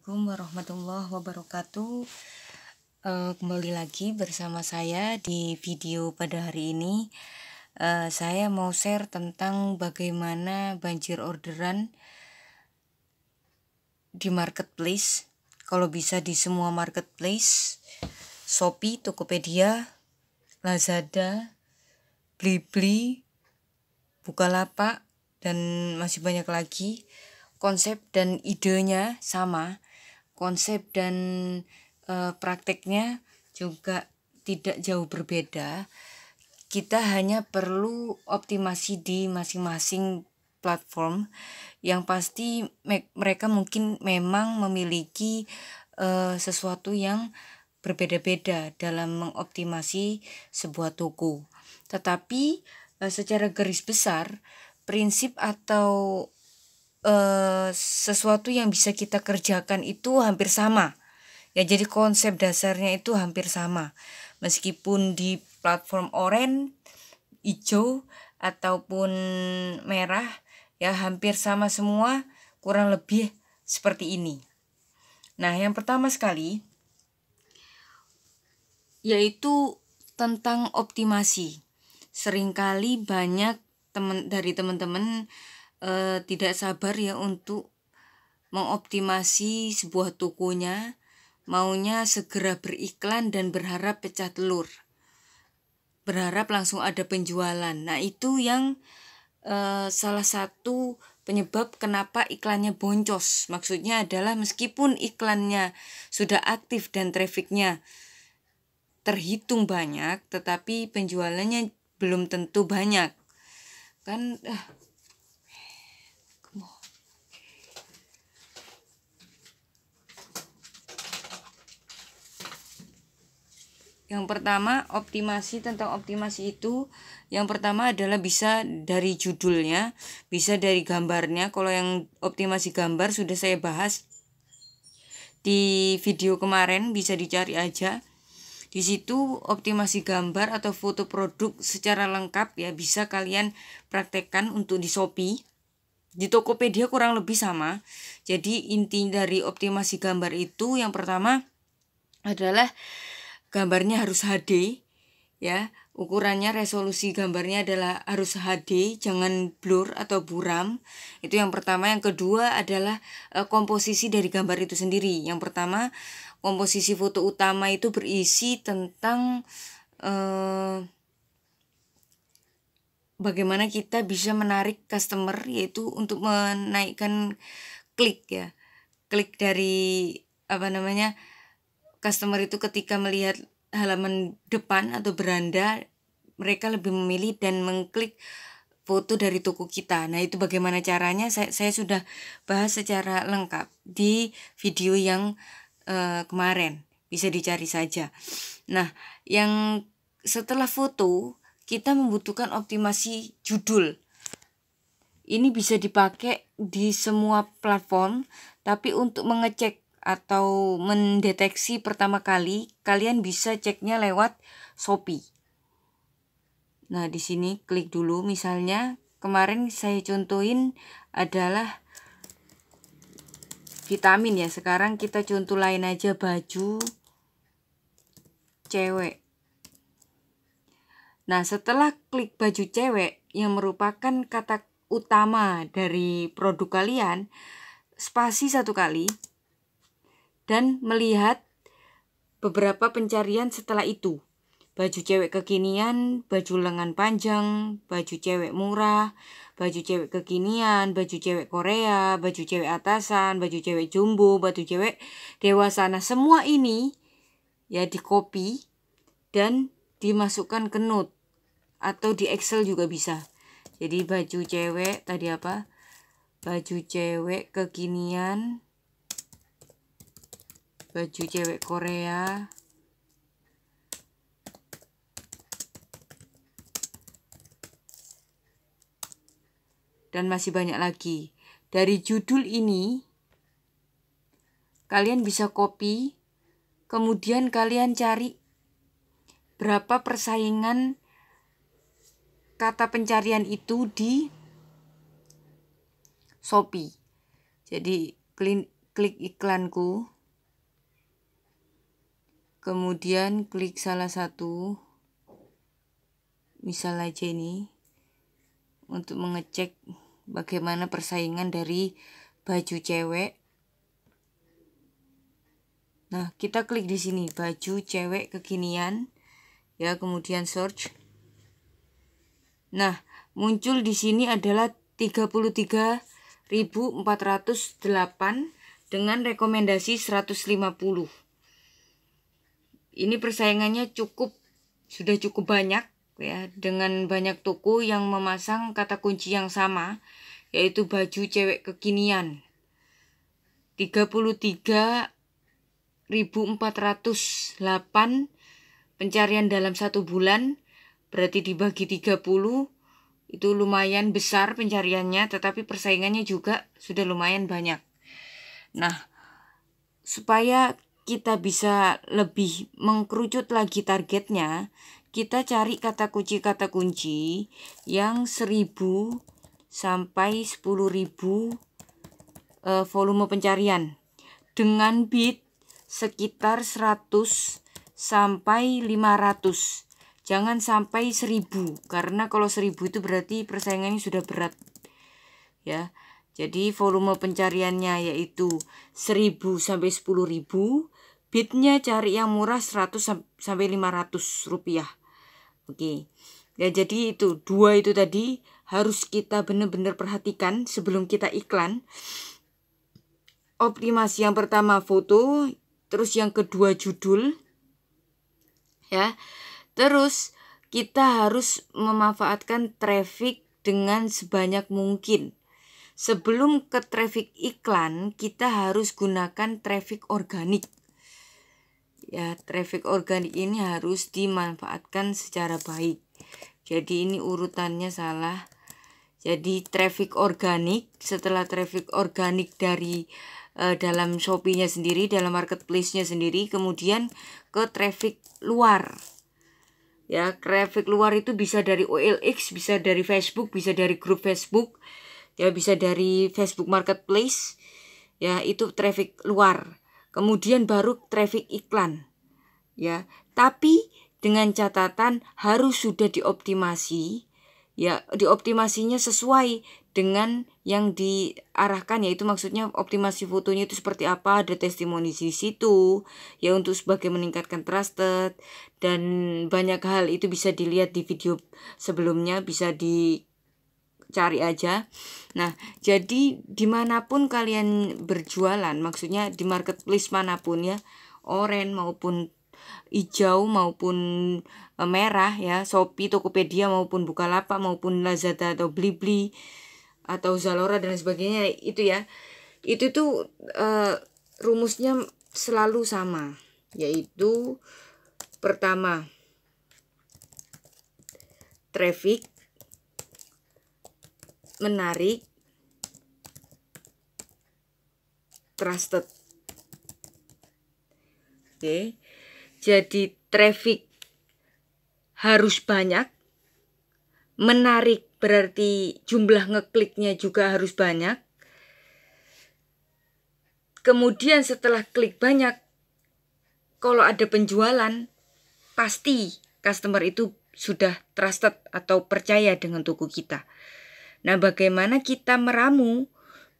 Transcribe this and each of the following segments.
Assalamualaikum warahmatullahi wabarakatuh. Kembali lagi bersama saya di video pada hari ini. Saya mau share tentang bagaimana banjir orderan di marketplace. Kalau bisa di semua marketplace, Shopee, Tokopedia, Lazada, Blibli, Bukalapak, dan masih banyak lagi. Konsep dan idenya sama, konsep dan prakteknya juga tidak jauh berbeda. Kita hanya perlu optimasi di masing-masing platform. Yang pasti mereka mungkin memang memiliki sesuatu yang berbeda-beda dalam mengoptimasi sebuah toko. Tetapi secara garis besar, prinsip atau sesuatu yang bisa kita kerjakan itu hampir sama. Ya, jadi konsep dasarnya itu hampir sama. Meskipun di platform oranye, hijau, ataupun merah, ya hampir sama semua, kurang lebih seperti ini. Nah, yang pertama sekali yaitu tentang optimasi. Seringkali banyak teman-teman tidak sabar ya untuk mengoptimasi sebuah tokonya, maunya segera beriklan dan berharap pecah telur, berharap langsung ada penjualan. Nah, itu yang salah satu penyebab kenapa iklannya boncos. Maksudnya adalah meskipun iklannya sudah aktif dan trafficnya terhitung banyak, tetapi penjualannya belum tentu banyak. Kan yang pertama, tentang optimasi itu, yang pertama adalah bisa dari judulnya, bisa dari gambarnya. Kalau yang optimasi gambar sudah saya bahas di video kemarin, bisa dicari aja. Di situ optimasi gambar atau foto produk secara lengkap ya bisa kalian praktekkan untuk di Shopee. Di Tokopedia kurang lebih sama. Jadi inti dari optimasi gambar itu yang pertama adalah gambarnya harus HD ya. Ukurannya, resolusi gambarnya adalah harus HD, jangan blur atau buram. Itu yang pertama. Yang kedua adalah komposisi dari gambar itu sendiri. Yang pertama, komposisi foto utama itu berisi tentang bagaimana kita bisa menarik customer, yaitu untuk menaikkan klik ya. Klik dari customer itu ketika melihat halaman depan atau beranda, mereka lebih memilih dan mengklik foto dari toko kita. Nah, itu bagaimana caranya saya sudah bahas secara lengkap di video yang kemarin. Bisa dicari saja. Nah, yang setelah foto, kita membutuhkan optimasi judul. Ini bisa dipakai di semua platform, tapi untuk mengecek atau mendeteksi pertama kali, kalian bisa ceknya lewat Shopee. Nah, di sini klik dulu. Misalnya, kemarin saya contohin adalah vitamin ya. Sekarang kita contoh lain aja, baju cewek. Nah, setelah klik baju cewek yang merupakan kata utama dari produk kalian, spasi 1 kali dan melihat beberapa pencarian setelah itu. Baju cewek kekinian, baju lengan panjang, baju cewek murah, baju cewek kekinian, baju cewek Korea, baju cewek atasan, baju cewek jumbo, baju cewek dewasa. Nah, semua ini ya di copy dan dimasukkan ke note atau di Excel juga bisa. Jadi baju cewek tadi apa? Baju cewek kekinian, baju cewek Korea, dan masih banyak lagi. Dari judul ini kalian bisa copy, kemudian kalian cari berapa persaingan kata pencarian itu di Shopee. Jadi klik iklanku, kemudian klik salah satu, misal aja ini, untuk mengecek bagaimana persaingan dari baju cewek. Nah, kita klik di sini, baju cewek kekinian, ya, kemudian search. Nah, muncul di sini adalah 33.408 dengan rekomendasi 150. Ini persaingannya sudah cukup banyak, ya, dengan banyak toko yang memasang kata kunci yang sama, yaitu baju cewek kekinian. 33.408 pencarian dalam 1 bulan, berarti dibagi 30, itu lumayan besar pencariannya, tetapi persaingannya juga sudah lumayan banyak. Nah, supaya kita bisa lebih mengkerucut lagi targetnya, kita cari kata kunci yang 1.000 sampai 10.000 volume pencarian dengan bid sekitar 100 sampai 500. Jangan sampai 1.000, karena kalau 1.000 itu berarti persaingannya sudah berat, ya. Jadi volume pencariannya yaitu 1.000 sampai 10.000, bidnya cari yang murah 100 sampai 500 rupiah. Oke. Ya, jadi itu dua itu tadi harus kita benar-benar perhatikan sebelum kita iklan. Optimasi yang pertama foto, terus yang kedua judul, ya. Terus kita harus memanfaatkan traffic dengan sebanyak mungkin. Sebelum ke traffic iklan, kita harus gunakan traffic organik. Ya, traffic organik ini harus dimanfaatkan secara baik. Jadi ini urutannya salah. Jadi traffic organik, setelah traffic organik dari dalam Shopee-nya sendiri, dalam marketplace-nya sendiri, kemudian ke traffic luar. Ya, traffic luar itu bisa dari OLX, bisa dari Facebook, bisa dari grup Facebook, ya, bisa dari Facebook Marketplace, ya, itu traffic luar. Kemudian baru traffic iklan, ya. Tapi dengan catatan harus sudah dioptimasi, ya, dioptimasinya sesuai dengan yang diarahkan, yaitu maksudnya optimasi fotonya itu seperti apa, ada testimoni di situ, ya, untuk sebagai meningkatkan trusted, dan banyak hal itu bisa dilihat di video sebelumnya, bisa dicari aja. Nah, jadi dimanapun kalian berjualan, maksudnya di marketplace manapun, ya, oranye maupun hijau maupun merah, ya, Shopee, Tokopedia maupun Bukalapak maupun Lazada atau Blibli atau Zalora dan sebagainya, itu, ya, itu tuh rumusnya selalu sama, yaitu pertama traffic, menarik, trusted. Oke. Jadi traffic harus banyak, menarik berarti jumlah ngekliknya juga harus banyak. Kemudian setelah klik banyak, kalau ada penjualan, pasti customer itu sudah trusted atau percaya dengan toko kita. Nah, bagaimana kita meramu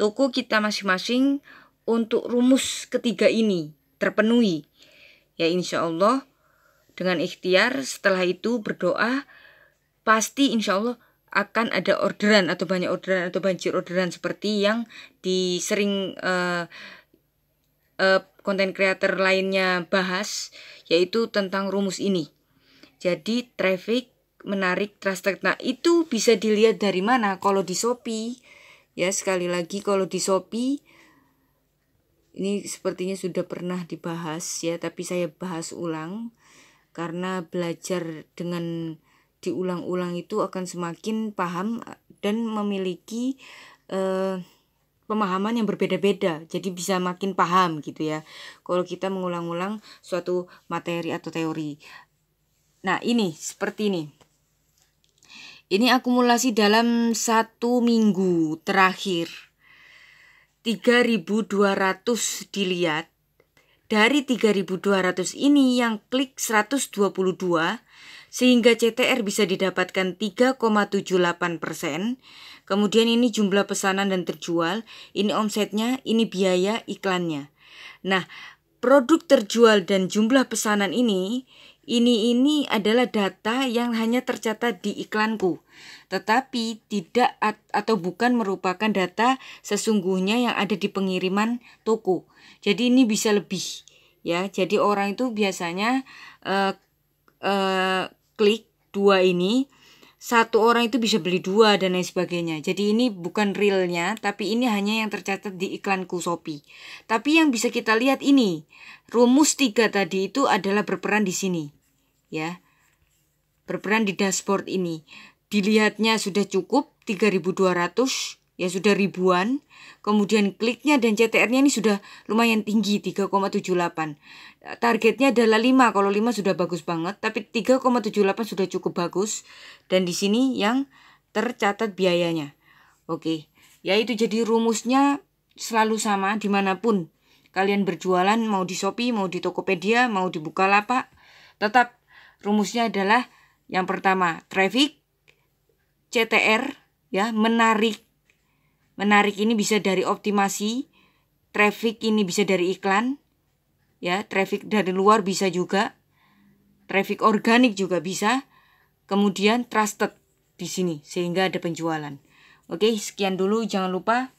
toko kita masing-masing untuk rumus ketiga ini terpenuhi? Ya, insya Allah dengan ikhtiar, setelah itu berdoa, pasti insya Allah akan ada orderan atau banyak orderan atau banjir orderan seperti yang sering konten creator lainnya bahas, yaitu tentang rumus ini. Jadi traffic, menarik, trusted. Nah, itu bisa dilihat dari mana? Kalau di Shopee, ya, sekali lagi kalau di Shopee ini sepertinya sudah pernah dibahas, ya, tapi saya bahas ulang karena belajar dengan diulang-ulang itu akan semakin paham dan memiliki pemahaman yang berbeda-beda, jadi bisa makin paham gitu, ya, kalau kita mengulang-ulang suatu materi atau teori. Nah, ini seperti ini akumulasi dalam 1 minggu terakhir. 3.200 dilihat. Dari 3.200 ini yang klik 122, sehingga CTR bisa didapatkan 3,78%. Kemudian ini jumlah pesanan dan terjual, ini omsetnya, ini biaya iklannya. Nah, produk terjual dan jumlah pesanan ini adalah data yang hanya tercatat di iklanku, tetapi tidak atau bukan merupakan data sesungguhnya yang ada di pengiriman toko. Jadi ini bisa lebih, ya. Jadi orang itu biasanya klik 2 ini, satu orang itu bisa beli 2 dan lain sebagainya. Jadi ini bukan realnya, tapi ini hanya yang tercatat di iklanku Shopee. Tapi yang bisa kita lihat ini, rumus 3 tadi itu adalah berperan di sini, ya. Berperan di dashboard ini. Dilihatnya sudah cukup 3.200, ya sudah ribuan. Kemudian kliknya dan CTR-nya ini sudah lumayan tinggi, 3,78. Targetnya adalah 5. Kalau 5 sudah bagus banget, tapi 3,78 sudah cukup bagus. Dan di sini yang tercatat biayanya. Oke, ya itu jadi rumusnya selalu sama dimanapun kalian berjualan, mau di Shopee, mau di Tokopedia, mau di Bukalapak, tetap rumusnya adalah yang pertama traffic, CTR, ya, menarik ini bisa dari optimasi, traffic ini bisa dari iklan, ya, traffic dari luar bisa juga, traffic organik juga bisa, kemudian trusted di sini sehingga ada penjualan. Oke, sekian dulu. Jangan lupa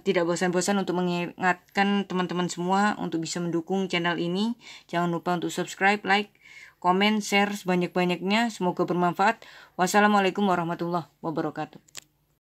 tidak bosan-bosan untuk mengingatkan teman-teman semua untuk bisa mendukung channel ini. Jangan lupa untuk subscribe, like, komen, share sebanyak-banyaknya. Semoga bermanfaat. Wassalamualaikum warahmatullahi wabarakatuh.